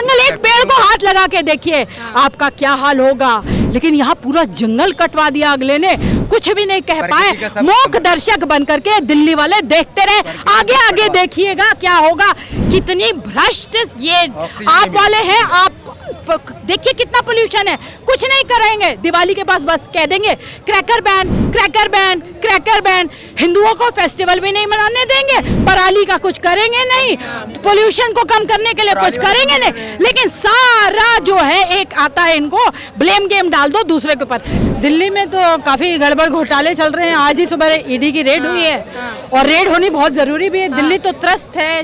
जंगल, एक पेड़ को हाथ लगा के देखिए आपका क्या हाल होगा। लेकिन यहाँ पूरा जंगल कटवा दिया अगले ने, कुछ भी नहीं कह पाए। मूक दर्शक बन करके दिल्ली वाले देखते रहे। आगे आगे देखिएगा क्या होगा। कितनी भ्रष्ट ये आप वाले हैं। आप देखिए कितना पोल्यूशन है, कुछ नहीं करेंगे। दिवाली के पास बस कह देंगे cracker ban, cracker ban, cracker ban. हिंदुओं को फेस्टिवल भी नहीं मनाने देंगे, पराली का कुछ करेंगे नहीं, पोल्यूशन को कम करने के लिए कुछ करेंगे नहीं। लेकिन सारा जो है एक आता है, इनको ब्लेम गेम डाल दो दूसरे के ऊपर। दिल्ली में तो काफी गड़बड़ घोटाले चल रहे हैं। आज ही सुबह ईडी की रेड हुई है और रेड होनी बहुत जरूरी भी है। दिल्ली तो त्रस्त है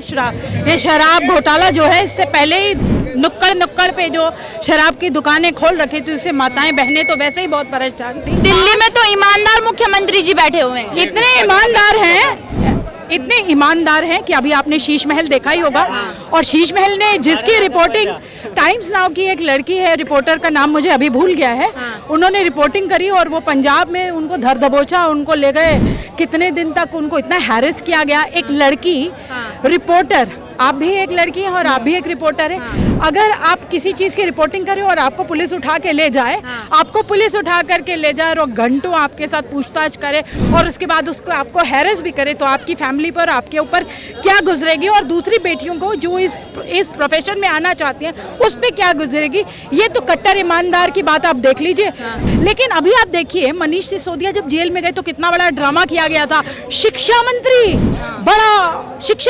ये शराब घोटाला जो है। इससे पहले ही नुक्कड़ नुक्कड़ पे जो शराब की दुकानें खोल रखी थी, उससे माताएं बहनें तो वैसे ही बहुत परेशान थी। दिल्ली में तो ईमानदार मुख्यमंत्री जी बैठे हुए हैं। इतने ईमानदार हैं कि अभी आपने शीश महल देखा ही होगा। और शीश महल ने जिसकी रिपोर्टिंग, टाइम्स नाउ की एक लड़की है, रिपोर्टर का नाम मुझे अभी भूल गया है, उन्होंने रिपोर्टिंग करी और वो पंजाब में उनको धर दबोचा, उनको ले गए। कितने दिन तक उनको इतना हैरेस किया गया। एक लड़की रिपोर्टर, आप भी एक लड़की हैं और आप भी एक रिपोर्टर हैं। अगर आप किसी चीज की रिपोर्टिंग करें और आपको पुलिस उठा के ले जाए, आपको पुलिस उठा करके ले जाए और घंटों आपके साथ पूछताछ करे और उसके बाद उसको आपको हैरेस भी करे, तो आपकी फैमिली पर, आपके ऊपर क्या गुजरेगी। और दूसरी बेटियों को जो इस प्रोफेशन में आना चाहती हैं उस पर क्या गुजरेगी। ये तो कट्टर ईमानदार की बात आप देख लीजिए। लेकिन अभी आप देखिए, मनीष सिसोदिया जब जेल में गए तो कितना बड़ा ड्रामा किया गया था। शिक्षा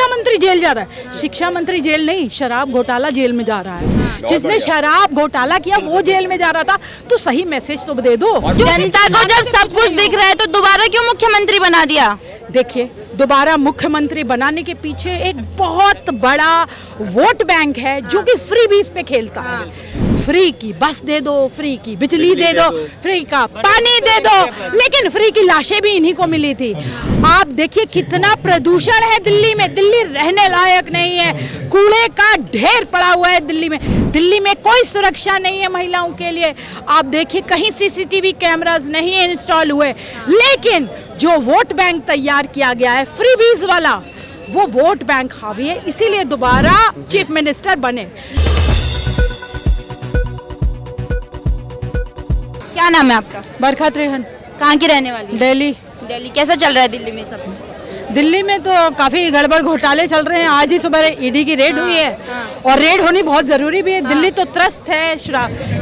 मंत्री जेल जा रहा है। शिक्षा मंत्री जेल नहीं, शराब घोटाला जेल में जा रहा है। जिसने शराब घोटाला किया वो जेल में जा रहा था। तो सही मैसेज तो दे दो। जनता को जब सब कुछ दिख रहा है तो दोबारा क्यों मुख्यमंत्री बना दिया? देखिए, दोबारा मुख्यमंत्री बनाने के पीछे एक बहुत बड़ा वोट बैंक है जो कि फ्री बीस पे खेलता है। फ्री की बस दे दो, फ्री की बिजली दे दो, फ्री का पानी दे दो, लेकिन फ्री की लाशें भी इन्हीं को मिली थी। आप देखिए कितना प्रदूषण है दिल्ली में। दिल्ली रहने लायक नहीं है, कूड़े का ढेर पड़ा हुआ है दिल्ली में। दिल्ली में कोई सुरक्षा नहीं है महिलाओं के लिए। आप देखिए कहीं सीसीटीवी कैमरास नहीं इंस्टॉल हुए। लेकिन जो वोट बैंक तैयार किया गया है फ्रीबीज वाला, वो वोट बैंक हावी है, इसीलिए दोबारा चीफ मिनिस्टर बने। क्या नाम है आपका? बरखत रेहन। कहाँ की रहने वाली? दिल्ली। कैसा चल रहा है दिल्ली में सब? दिल्ली में तो काफी गड़बड़ घोटाले चल रहे हैं। आज ही सुबह ईडी की रेड हुई है और रेड होनी बहुत जरूरी भी है। दिल्ली तो त्रस्त है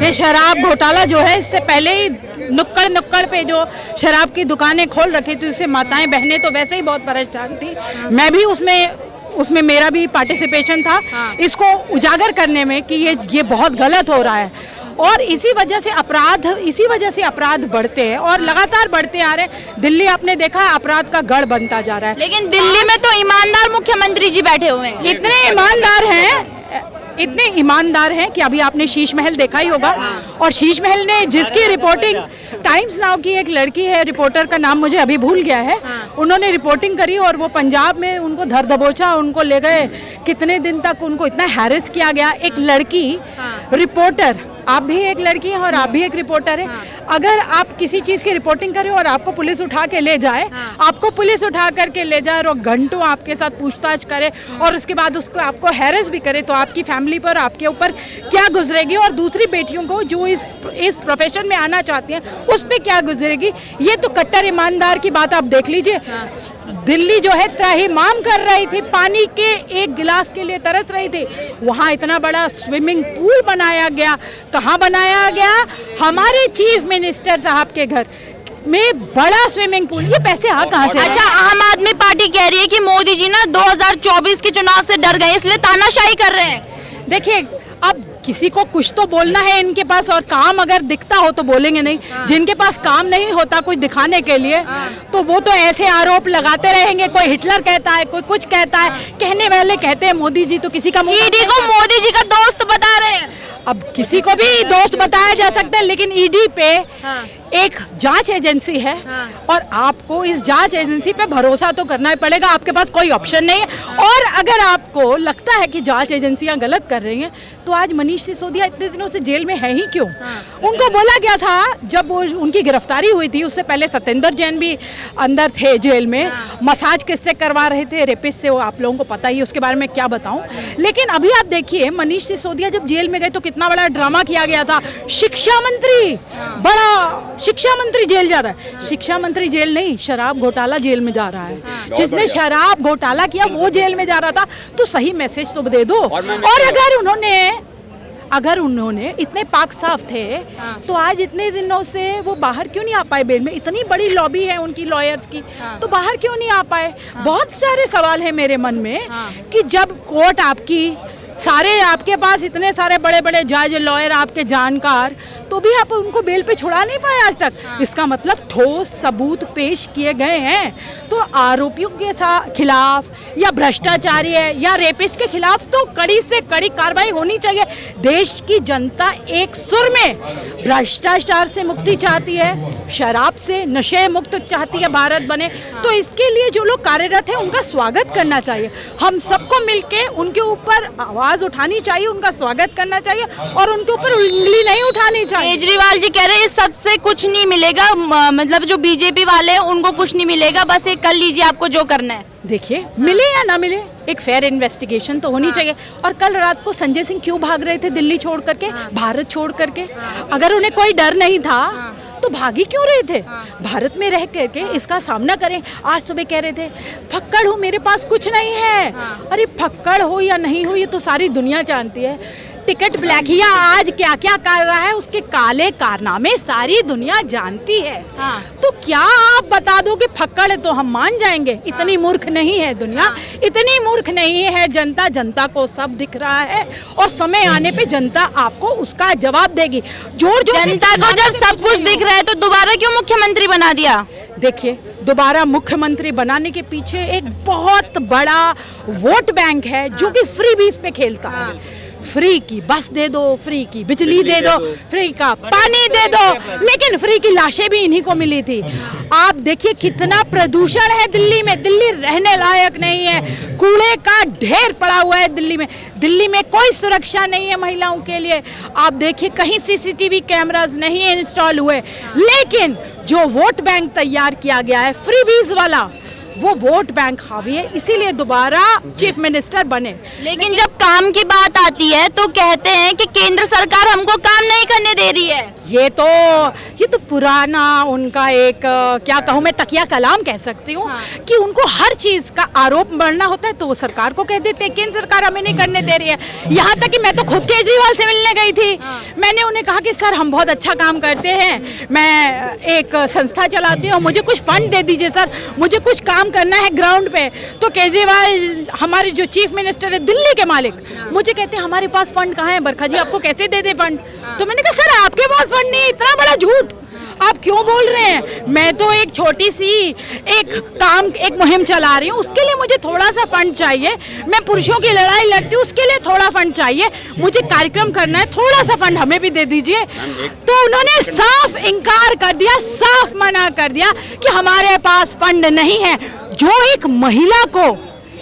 ये शराब घोटाला जो है। इससे पहले ही नुक्कड़ नुक्कड़ पे जो शराब की दुकानें खोल रखी थी, उससे माताएं बहनें तो वैसे ही बहुत परेशान थी। मैं भी उसमें मेरा भी पार्टिसिपेशन था इसको उजागर करने में कि ये बहुत गलत हो रहा है। और इसी वजह से अपराध बढ़ते हैं और लगातार बढ़ते आ रहे हैं। दिल्ली आपने देखा अपराध का गढ़ बनता जा रहा है। लेकिन दिल्ली में तो ईमानदार मुख्यमंत्री जी बैठे हुए हैं। इतने ईमानदार हैं कि अभी आपने शीश महल देखा ही होगा। और शीश महल ने जिसकी रिपोर्टिंग, टाइम्स नाउ की एक लड़की है, रिपोर्टर का नाम मुझे अभी भूल गया है, उन्होंने रिपोर्टिंग करी और वो पंजाब में उनको धर दबोचा, उनको ले गए। कितने दिन तक उनको इतना हैरेस किया गया। एक लड़की रिपोर्टर, आप भी एक लड़की हैं और आप भी एक रिपोर्टर हैं। अगर आप किसी चीज की रिपोर्टिंग करें और आपको पुलिस उठा के ले जाए, आपको पुलिस उठा करके ले जाए और घंटों आपके साथ पूछताछ करे और उसके बाद उसको आपको हैरेस भी करे, तो आपकी फैमिली पर, आपके ऊपर क्या गुजरेगी। और दूसरी बेटियों को जो इस प्रोफेशन में आना चाहती हैं उस पर क्या गुजरेगी। ये तो कट्टर ईमानदार की बात आप देख लीजिए। दिल्ली जो है त्राहिमाम कर रही थी, पानी के एक गिलास के लिए तरस रही थी। वहाँ इतना बड़ा स्विमिंग पूल बनाया गया। कहाँ बनाया गया? हमारे चीफ मिनिस्टर साहब के घर में बड़ा स्विमिंग पूल। ये पैसे कहाँ से? अच्छा, आम आदमी पार्टी कह रही है कि मोदी जी ना 2024 के चुनाव से डर गए, इसलिए तानाशाही कर रहे हैं। देखिए, अब किसी को कुछ तो बोलना है इनके पास, और काम अगर दिखता हो तो बोलेंगे नहीं। जिनके पास काम नहीं होता कुछ दिखाने के लिए, तो वो तो ऐसे आरोप लगाते रहेंगे। कोई हिटलर कहता है, कोई कुछ कहता है, कहने वाले कहते हैं मोदी जी तो किसी का ईडी को मोदी जी का दोस्त बता रहे हैं। अब किसी को भी दोस्त बताया जा सकता है, लेकिन ईडी पे एक जांच एजेंसी है और आपको इस जांच एजेंसी पे भरोसा तो करना ही पड़ेगा, आपके पास कोई ऑप्शन नहीं है। और अगर आपको लगता है कि जांच एजेंसियां गलत कर रही हैं तो आज मनीष सिसोदिया इतने दिनों से जेल में है ही क्यों? उनको बोला गया था जब वो उनकी गिरफ्तारी हुई थी, उससे पहले सत्येंद्र जैन भी अंदर थे जेल में, मसाज किससे करवा रहे थे, रेपिस्ट से, वो आप लोगों को पता ही, उसके बारे में क्या बताऊं। लेकिन अभी आप देखिए मनीष सिसोदिया जब जेल में गए तो कितना बड़ा ड्रामा किया गया था। शिक्षा मंत्री, बड़ा शिक्षा मंत्री जेल जा रहा है। शिक्षा मंत्री जेल नहीं, शराब घोटाला जेल में जा रहा है। जिसने शराब घोटाला किया वो जेल में जा रहा था, तो सही मैसेज तो दे दो। और अगर उन्होंने इतने पाक साफ थे तो आज इतने दिनों से वो बाहर क्यों नहीं आ पाए बेल में? इतनी बड़ी लॉबी है उनकी लॉयर्स की, तो बाहर क्यों नहीं आ पाए? बहुत सारे सवाल है मेरे मन में कि जब कोर्ट आपकी, सारे आपके पास इतने सारे बड़े बड़े जज, लॉयर, आपके जानकार, तो भी आप उनको बेल पे छुड़ा नहीं पाए आज तक। इसका मतलब ठोस सबूत पेश किए गए हैं। तो आरोपियों के खिलाफ या भ्रष्टाचारी है या रेपिस्ट के खिलाफ तो कड़ी से कड़ी कार्रवाई होनी चाहिए। देश की जनता एक सुर में भ्रष्टाचार से मुक्ति चाहती है, शराब से, नशे मुक्त चाहती है भारत बने। तो इसके लिए जो लोग कार्यरत हैं उनका स्वागत करना चाहिए। हम सबको मिलके उनके ऊपर आवाज उठानी चाहिए, उनका स्वागत करना चाहिए और उनके ऊपर उंगली नहीं उठानी चाहिए। केजरीवाल जी कह रहे हैं इस सबसे कुछ नहीं मिलेगा, मतलब जो बीजेपी वाले हैं उनको कुछ नहीं मिलेगा, बस ये कर लीजिए आपको जो करना है। देखिए मिले या ना मिले, एक फेयर इन्वेस्टिगेशन तो होनी चाहिए। और कल रात को संजय सिंह क्यों भाग रहे थे दिल्ली छोड़ करके, भारत छोड़ करके? अगर उन्हें कोई डर नहीं था तो भागी क्यों रहे थे? भारत में रह करके इसका सामना करें। आज सुबह कह रहे थे फक्कड़ हो, मेरे पास कुछ नहीं है। अरे फक्कड़ हो या नहीं हो ये तो सारी दुनिया जानती है। टिकट ब्लैकिया आज क्या क्या कर रहा है, उसके काले कारनामे सारी दुनिया जानती है। तो क्या आप बता दो कि फक्कड़ है तो हम मान जाएंगे? इतनी मूर्ख नहीं है दुनिया, इतनी मूर्ख नहीं है जनता। जनता को सब दिख रहा है और समय आने पे जनता आपको उसका जवाब देगी। जनता को जब सब कुछ दिख रहा है तो दोबारा क्यों मुख्यमंत्री बना दिया? देखिए दोबारा मुख्यमंत्री बनाने के पीछे एक बहुत बड़ा वोट बैंक है जो कि फ्री बीस पे खेलता है। फ्री की बस दे दो, फ्री की बिजली दे दो, फ्री का पानी दे दो, लेकिन फ्री की लाशें भी इन्हीं को मिली थी। आप देखिए कितना प्रदूषण है दिल्ली में, दिल्ली रहने लायक नहीं है, कूड़े का ढेर पड़ा हुआ है दिल्ली में। दिल्ली में कोई सुरक्षा नहीं है महिलाओं के लिए। आप देखिए कहीं सीसीटीवी कैमरास नहीं इंस्टॉल हुए, लेकिन जो वोट बैंक तैयार किया गया है फ्रीबीज वाला, वो वोट बैंक हावी है, इसीलिए दोबारा चीफ मिनिस्टर बने। लेकिन जब काम की बात आती है तो कहते हैं कि केंद्र सरकार हमको काम नहीं करने दे रही है। ये तो पुराना उनका एक क्या कहूँ मैं, तकिया कलाम कह सकती हूँ कि उनको हर चीज का आरोप बढ़ना होता है तो वो सरकार को कह देते हैं केंद्र सरकार हमें नहीं करने दे रही है। यहाँ तक कि मैं तो खुद केजरीवाल से मिलने गई थी। मैंने उन्हें कहा कि सर हम बहुत अच्छा काम करते हैं, मैं एक संस्था चलाती हूँ, मुझे कुछ फंड दे दीजिए सर, मुझे कुछ काम करना है ग्राउंड पे। तो केजरीवाल हमारे जो चीफ मिनिस्टर है दिल्ली के मालिक, मुझे कहते हैं हमारे पास फंड कहाँ है बरखा जी, आपको कैसे दे दे फंड? तो मैंने कहा सर आपके पास फंड नहीं, इतना बड़ा झूठ आप क्यों बोल रहे हैं? मैं तो एक छोटी सी एक मुहिम चला रही हूँ, उसके लिए मुझे थोड़ा सा फंड चाहिए। मैं पुरुषों की लड़ाई लड़ती हूँ, उसके लिए थोड़ा फंड चाहिए। मुझे कार्यक्रम करना है, थोड़ा सा फंड हमें भी दे दीजिए। तो उन्होंने साफ इनकार कर दिया, साफ मना कर दिया कि हमारे पास फंड नहीं है। जो एक महिला को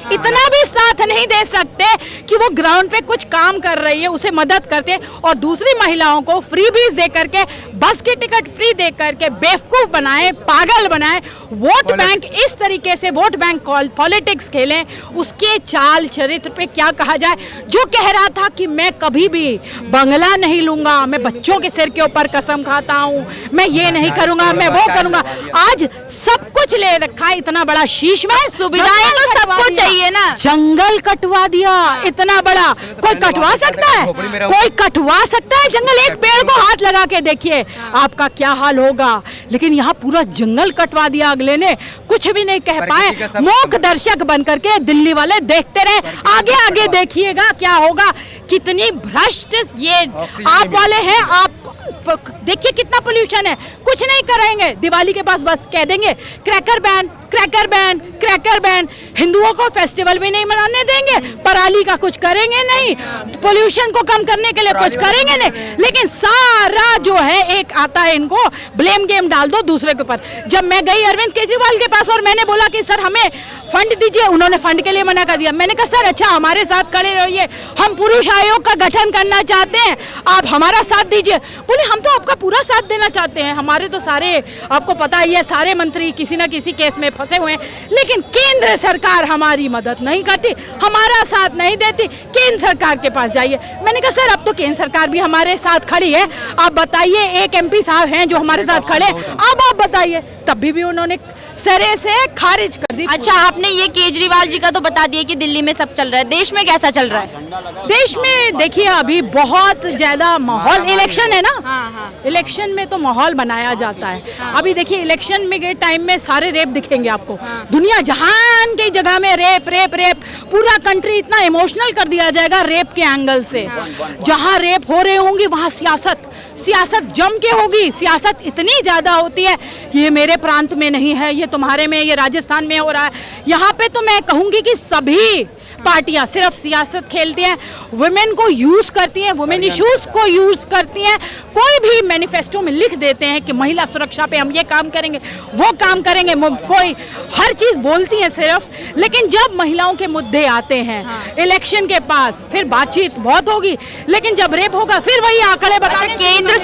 इतना भी साथ नहीं दे सकते कि वो ग्राउंड पे कुछ काम कर रही है, उसे मदद करते और दूसरी महिलाओं को फ्रीबीज दे करके, बस की टिकट फ्री दे करके बेवकूफ बनाए, पागल बनाए। वोट बैंक इस तरीके से वोट बैंक पॉलिटिक्स खेलें, उसके चाल चरित्र पे क्या कहा जाए। जो कह रहा था कि मैं कभी भी बंगला नहीं लूंगा, मैं बच्चों के सिर के ऊपर कसम खाता हूँ, मैं ये नहीं करूंगा, मैं वो करूंगा, आज सब कुछ ले रखा है। इतना बड़ा शीश महल, सुविधाएं तो सबको चाहिए ना। जंगल कटवा दिया इतना बड़ा, कोई कटवा सकता है? कोई कटवा सकता है जंगल? एक पेड़ को हाथ लगा के देखिए आपका क्या हाल होगा। लेकिन यहाँ पूरा जंगल कटवा दिया अगले ने, कुछ भी नहीं कह पाए। मूक दर्शक बन करके दिल्ली वाले देखते रहे। आगे आगे देखिएगा क्या होगा। कितनी भ्रष्ट ये आप वाले हैं। आप देखिए कितना पोल्यूशन है, कुछ नहीं करेंगे। दिवाली के पास बस कह देंगे cracker ban, cracker ban, cracker ban. हिंदुओं को फेस्टिवल भी नहीं मनाने देंगे, पराली का कुछ करेंगे नहीं, पोल्यूशन को कम करने के लिए कुछ करेंगे नहीं, लेकिन सारा जो है एक आता है इनको ब्लेम गेम डाल दो दूसरे के ऊपर। जब मैं गई अरविंद केजरीवाल के पास और मैंने बोला कि सर हमें फंड दीजिए, उन्होंने फंड के लिए मना कर दिया। मैंने कहा सर अच्छा हमारे साथ खड़े रहिए, हम पुरुष आयोग का गठन करना चाहते हैं, आप हमारा साथ दीजिए। बोले हम तो आपका पूरा साथ देना चाहते हैं, हमारे तो सारे आपको पता ही है सारे मंत्री किसी ना किसी केस में फंसे हुए हैं, लेकिन केंद्र सरकार हमारी मदद नहीं करती, हमारा साथ नहीं देती, केंद्र सरकार के पास जाइए। मैंने कहा सर अब तो केंद्र सरकार भी हमारे साथ खड़ी है, आप बताइए, एक एमपी साहब हैं जो हमारे साथ खड़े, अब आप बताइए। तभी भी उन्होंने सरे से खारिज कर दी। अच्छा, आपने ये केजरीवाल जी का तो बता दिया कि दिल्ली में सब चल रहा है, देश में कैसा चल रहा है? देश में देखिए अभी बहुत ज्यादा माहौल, इलेक्शन है ना, इलेक्शन में तो माहौल बनाया जाता है। अभी देखिए इलेक्शन में के टाइम में सारे रेप दिखेंगे आपको, दुनिया जहान की जगह में रेप रेप रेप, पूरा कंट्री इतना इमोशनल कर दिया जाएगा रेप के एंगल से। जहाँ रेप हो रहे होंगी वहाँ सियासत जम के होगी, सियासत इतनी ज्यादा होती है। ये मेरे प्रांत में नहीं है, ये तुम्हारे में, ये राजस्थान में हो रहा है। यहाँ पे तो मैं कहूंगी कि सभी पार्टियां सिर्फ सियासत खेलती हैं, वुमेन को यूज करती हैं, वुमेन इश्यूज को यूज करती हैं। कोई भी मैनिफेस्टो में लिख देते हैं कि महिला सुरक्षा पे हम ये काम करेंगे, वो काम करेंगे, कोई हर चीज बोलती हैं सिर्फ, लेकिन जब महिलाओं के मुद्दे आते हैं इलेक्शन के पास फिर बातचीत बहुत होगी, लेकिन जब रेप होगा फिर वही आंकड़े बताएंगे। केंद्र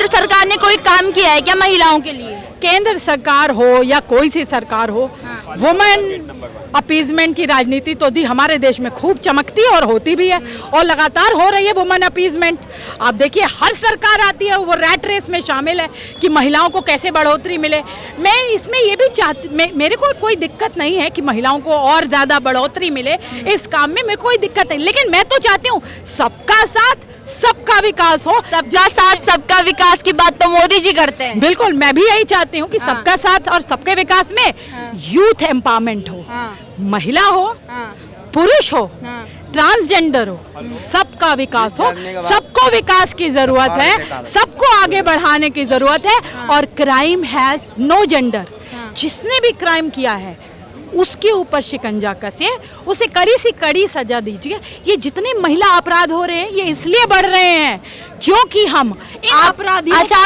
सरकार ने कोई काम किया है क्या महिलाओं के लिए? केंद्र सरकार हो या कोई सी सरकार हो, वुमेन अपीजमेंट की राजनीति तो दी हमारे देश में खूब चमकती है और होती भी है, और लगातार हो रही है वुमेन अपीजमेंट। आप देखिए हर सरकार आती है वो रैट रेस में शामिल है कि महिलाओं को कैसे बढ़ोतरी मिले। मैं इसमें ये भी चाहती, मेरे को कोई दिक्कत नहीं है कि महिलाओं को और ज़्यादा बढ़ोतरी मिले, इस काम में मेरे कोई दिक्कत नहीं, लेकिन मैं तो चाहती हूँ सबका साथ सबका विकास हो। सबका साथ सबका विकास की बात तो मोदी जी करते हैं। बिल्कुल, मैं भी यही चाहती हूँ कि सबका साथ और सबके विकास में यूथ एम्पावरमेंट हो, महिला हो, पुरुष हो, ट्रांसजेंडर हो, सबका विकास हो। सबको विकास की जरूरत है, सबको आगे बढ़ाने की जरूरत है। और क्राइम हैज नो जेंडर। जिसने भी क्राइम किया है उसके ऊपर शिकंजा कसे, उसे कड़ी से कड़ी सजा दीजिए। ये जितने महिला अपराध हो रहे हैं ये इसलिए बढ़ रहे हैं क्योंकि हम अपराधियों। अच्छा,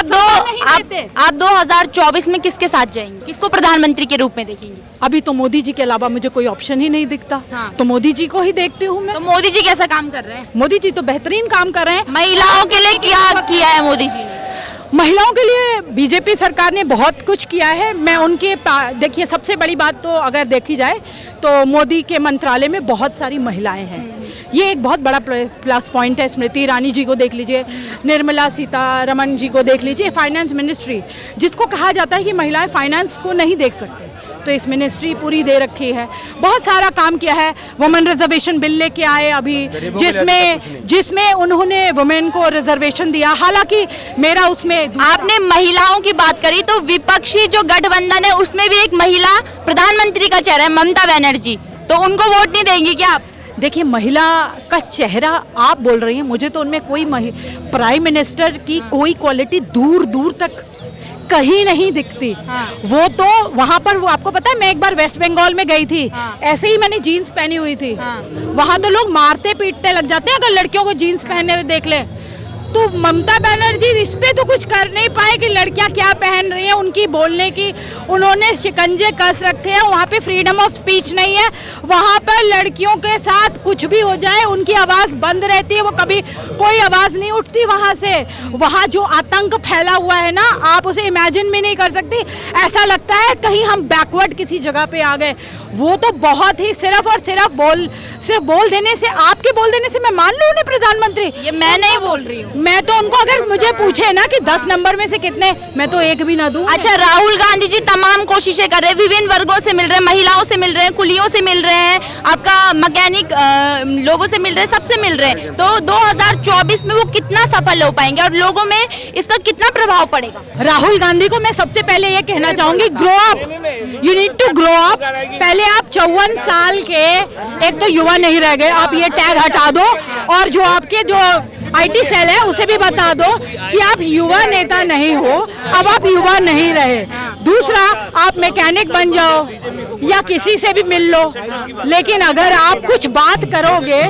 आप 2024 में किसके साथ जाएंगे, किसको प्रधानमंत्री के रूप में देखेंगे? अभी तो मोदी जी के अलावा मुझे कोई ऑप्शन ही नहीं दिखता। तो मोदी जी को ही देखती हूँ मैं। तो मोदी जी कैसा काम कर रहे हैं? मोदी जी तो बेहतरीन काम कर रहे हैं। महिलाओं के लिए क्या किया है मोदी जी ने? महिलाओं के लिए बीजेपी सरकार ने बहुत कुछ किया है। मैं उनके देखिए सबसे बड़ी बात तो अगर देखी जाए तो मोदी के मंत्रालय में बहुत सारी महिलाएं हैं, ये एक बहुत बड़ा प्लस पॉइंट है। स्मृति ईरानी जी को देख लीजिए, निर्मला सीतारमण जी को देख लीजिए, फाइनेंस मिनिस्ट्री जिसको कहा जाता है कि महिलाएं फाइनेंस को नहीं देख सकते, तो इस मिनिस्ट्री पूरी दे रखी है। बहुत सारा काम किया है। वुमेन रिजर्वेशन बिल लेके आए अभी, जिसमें उन्होंने वुमेन को रिजर्वेशन दिया। हालांकि मेरा उसमें आपने महिलाओं की बात करी तो विपक्षी जो गठबंधन है उसमें भी एक महिला प्रधानमंत्री का चेहरा है, ममता बनर्जी, तो उनको वोट नहीं देंगे क्या आप? देखिए महिला का चेहरा आप बोल रही हैं, मुझे तो उनमें कोई प्राइम मिनिस्टर की कोई क्वालिटी दूर दूर तक कहीं नहीं दिखती। वो तो वहाँ पर, वो आपको पता है मैं एक बार वेस्ट बंगाल में गई थी, ऐसे ही मैंने जीन्स पहनी हुई थी। वहाँ तो लोग मारते पीटने लग जाते हैं अगर लड़कियों को जीन्स पहने हुए देख ले। तो ममता बनर्जी इस पे तो कुछ कर नहीं पाए कि लड़कियां क्या पहन रही हैं, उनकी बोलने की उन्होंने शिकंजे कस रखे हैं। वहाँ पे फ्रीडम ऑफ स्पीच नहीं है, वहाँ पर लड़कियों के साथ कुछ भी हो जाए उनकी आवाज़ बंद रहती है, वो कभी कोई आवाज़ नहीं उठती वहाँ से। वहाँ जो आतंक फैला हुआ है ना, आप उसे इमेजिन भी नहीं कर सकती। ऐसा लगता है कहीं हम बैकवर्ड किसी जगह पे आ गए। वो तो बहुत ही सिर्फ और सिर्फ बोल देने से, आपके बोल देने से मैं मान लूँ उन्हें प्रधानमंत्री? ये मैं नहीं बोल रही हूँ, मैं तो उनको अगर मुझे पूछे ना कि 10 नंबर में से कितने, मैं तो एक भी ना दूं। अच्छा, राहुल गांधी जी तमाम कोशिशें कर रहे हैं, विभिन्न वर्गों से मिल रहे हैं, महिलाओं से मिल रहे हैं, कुलियों से मिल रहे हैं, आपका मैकेनिक लोगों से मिल रहे हैं, सबसे मिल रहे हैं। तो 2024 में वो कितना सफल हो पाएंगे और लोगों में इसका कितना प्रभाव पड़ेगा? राहुल गांधी को मैं सबसे पहले ये कहना चाहूंगी, grow up, you need to grow up. पहले आप 54 साल के एक तो युवा नहीं रह गए, आप ये टैग हटा दो। और जो आपके जो IT सेल है उसे भी बता दो कि आप युवा नेता नहीं हो, अब आप युवा नहीं रहे। दूसरा, आप मैकेनिक बन जाओ या किसी से भी मिल लो, लेकिन अगर आप कुछ बात करोगे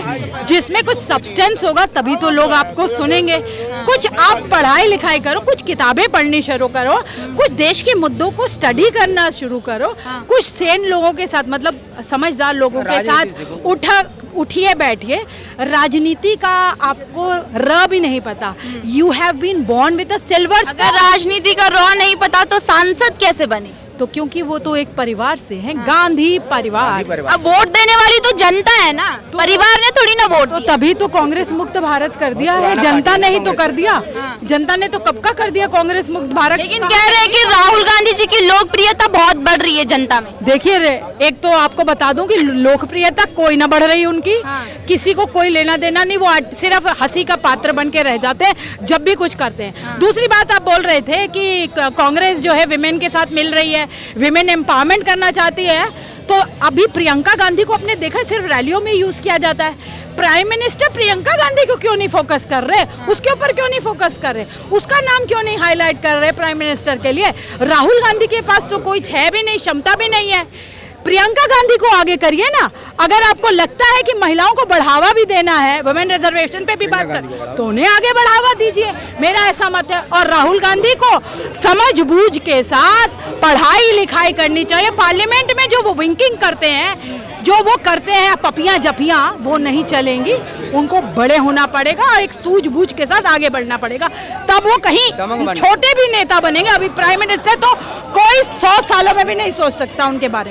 जिसमें कुछ सब्सटेंस होगा तभी तो लोग आपको सुनेंगे। कुछ आप पढ़ाई लिखाई करो, कुछ किताबें पढ़नी शुरू करो, कुछ देश के मुद्दों को स्टडी करना शुरू करो, कुछ सेन लोगों के साथ, मतलब समझदार लोगों के साथ उठिए बैठिए। राजनीति का आपको र भी नहीं पता। You have been born with a silver. अगर राजनीति का रॉ नहीं पता तो सांसद कैसे बने? तो क्योंकि वो तो एक परिवार से हैं, गांधी परिवार। अब वोट देने वाली तो जनता है ना, परिवार ने थोड़ी ना वोट तो दिया। तभी तो कांग्रेस मुक्त भारत कर दिया है, जनता ने ही तो कर दिया। जनता ने तो कब का कर दिया कांग्रेस मुक्त भारत। लेकिन कह रहे हैं कि राहुल गांधी जी की लोकप्रियता बहुत बढ़ रही है जनता में। देखिए एक तो आपको बता दूं कि लोकप्रियता कोई ना बढ़ रही उनकी, किसी को कोई लेना देना नहीं, वो सिर्फ हंसी का पात्र बन के रह जाते हैं जब भी कुछ करते हैं। दूसरी बात, आप बोल रहे थे कि कांग्रेस जो है विमेन के साथ मिल रही है, विमेन एम्पावरमेंट करना चाहती है, तो अभी प्रियंका गांधी को आपने देखा सिर्फ रैलियों में यूज किया जाता है। प्राइम मिनिस्टर प्रियंका गांधी को क्यों नहीं फोकस कर रहे, उसके ऊपर क्यों नहीं फोकस कर रहे, उसका नाम क्यों नहीं हाईलाइट कर रहे प्राइम मिनिस्टर के लिए? राहुल गांधी के पास तो कोई है भी नहीं, क्षमता भी नहीं है। प्रियंका गांधी को आगे करिए ना। अगर आपको लगता है कि महिलाओं को बढ़ावा भी देना है, वुमेन रिजर्वेशन पे भी बात कर, तो उन्हें आगे बढ़ावा दीजिए, मेरा ऐसा मत है। और राहुल गांधी को समझबूझ के साथ पढ़ाई लिखाई करनी चाहिए। पार्लियामेंट में जो वो विंकिंग करते हैं, जो वो करते हैं पपियां जपियां, वो नहीं चलेंगी। उनको बड़े होना पड़ेगा, एक सूझबूझ के साथ आगे बढ़ना पड़ेगा, तब वो कहीं छोटे भी नेता बनेंगे। अभी प्राइम मिनिस्टर तो कोई 100 सालों में भी नहीं सोच सकता उनके बारे में।